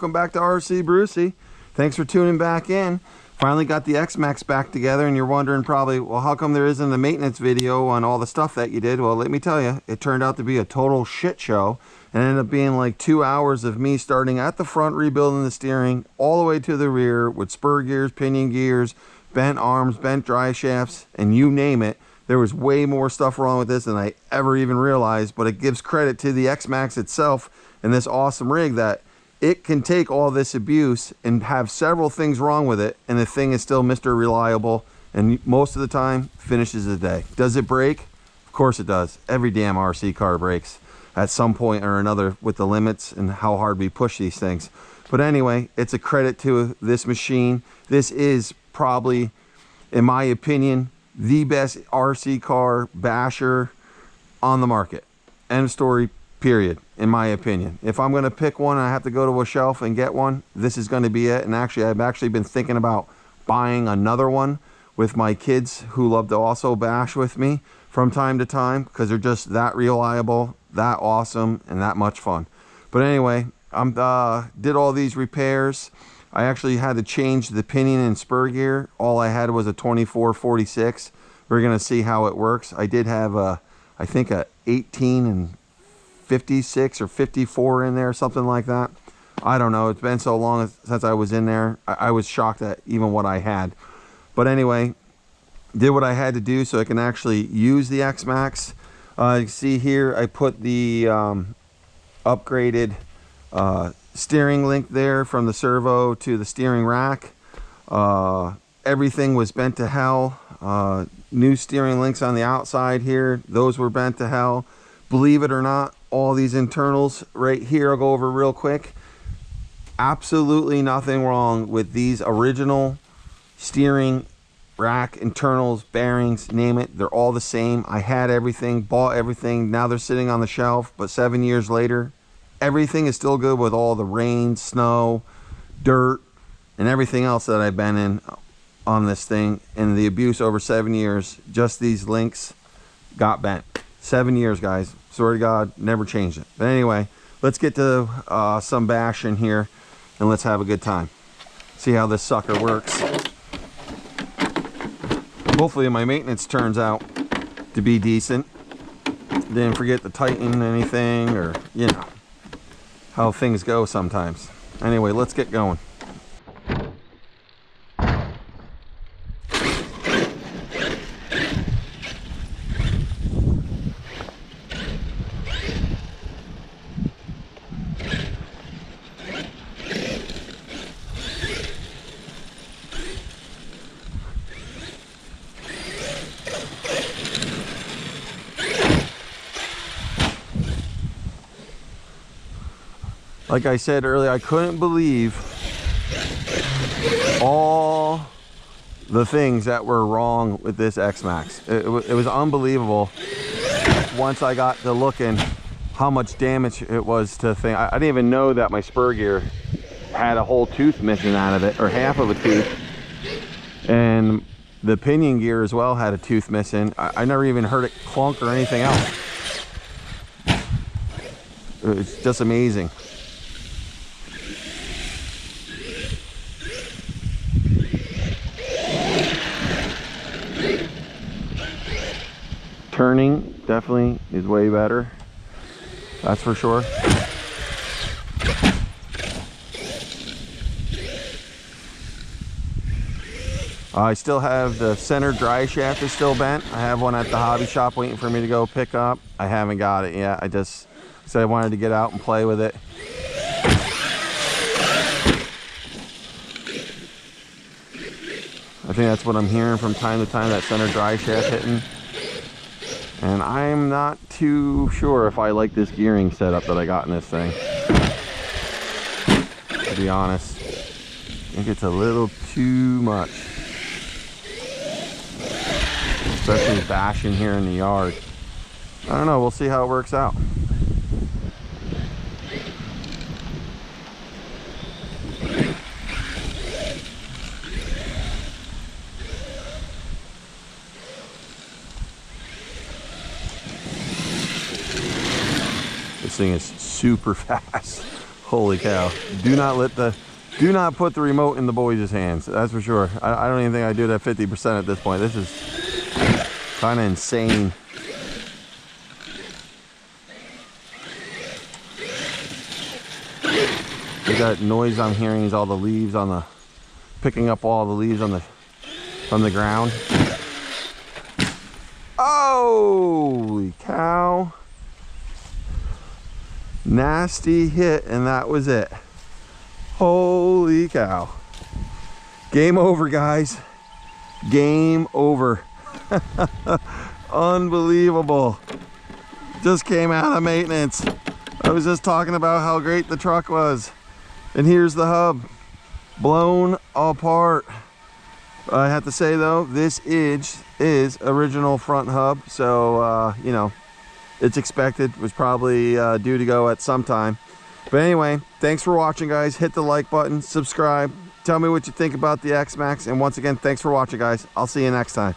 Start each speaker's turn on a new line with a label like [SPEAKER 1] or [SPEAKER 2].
[SPEAKER 1] welcome back to RC Brucey. Thanks for tuning back in. Finally got the XMaxx back together, and you're wondering probably, well, how come there isn't a maintenance video on all the stuff that you did? Well, let me tell you, it turned out to be a total shit show, and ended up being like 2 hours of me starting at the front, rebuilding the steering, all the way to the rear with spur gears, pinion gears, bent arms, bent drive shafts, and you name it. There was way more stuff wrong with this than I ever even realized, but it gives credit to the XMaxx itself and this awesome rig that it can take all this abuse and have several things wrong with it, and the thing is still Mr. Reliable, and most of the time finishes the day. Does it break? Of course it does. Every damn RC car breaks at some point or another with the limits and how hard we push these things. But anyway, it's a credit to this machine. This is probably, in my opinion, the best RC car basher on the market. End of story, period, in my opinion. If I'm going to pick one and I have to go to a shelf and get one, this is going to be it. And actually, I've actually been thinking about buying another one with my kids who love to also bash with me from time to time, because they're just that reliable, that awesome, and that much fun. But anyway, did all these repairs. I actually had to change the pinion and spur gear. All I had was a 2446. We're going to see how it works. I did have I think a 18 and 56 or 54 in there, something like that. I don't know. It's been so long since I was in there. I was shocked at even what I had. But anyway, did what I had to do so I can actually use the XMaxx. You can see here I put the upgraded steering link there from the servo to the steering rack. Everything was bent to hell. New steering links on the outside here, those were bent to hell. Believe it or not, all these internals right here, I'll go over real quick. Absolutely nothing wrong with these original steering rack internals, bearings, name it, they're all the same. I had everything, bought everything, now they're sitting on the shelf, but 7 years later, everything is still good with all the rain, snow, dirt, and everything else that I've been in on this thing, and the abuse over 7 years. Just these links got bent. 7 years, guys. Swear to God, never changed it. But anyway, let's get to some bashing here, and let's have a good time. See how this sucker works. Hopefully my maintenance turns out to be decent. Didn't forget to tighten anything, or you know how things go sometimes. Anyway, let's get going. Like I said earlier, I couldn't believe all the things that were wrong with this XMaxx. It was unbelievable once I got to looking how much damage it was to the thing. I didn't even know that my spur gear had a whole tooth missing out of it, or half of a tooth. And the pinion gear as well had a tooth missing. I never even heard it clunk or anything else. It's just amazing. Turning definitely is way better, that's for sure. I still have the center drive shaft is still bent. I have one at the hobby shop waiting for me to go pick up. I haven't got it yet. I just said I wanted to get out and play with it. I think that's what I'm hearing from time to time, that center drive shaft hitting. And I'm not too sure if I like this gearing setup that I got in this thing, to be honest. I think it's a little too much, especially bashing here in the yard. I don't know, we'll see how it works out. This thing is super fast. Holy cow. Do not put the remote in the boys' hands. That's for sure. I don't even think I do it at 50% at this point. This is kind of insane. That noise I'm hearing is all the leaves on the, picking up all the leaves on the, from the ground. Holy cow. Nasty hit, and that was it. Holy cow. Game over, guys. Game over. Unbelievable. Just came out of maintenance. I was just talking about how great the truck was. And here's the hub, blown apart. I have to say though, this is original front hub, so you know, it's expected. Was probably due to go at some time. But anyway, thanks for watching, guys. Hit the like button, subscribe, tell me what you think about the XMaxx, and once again, thanks for watching, guys. I'll see you next time.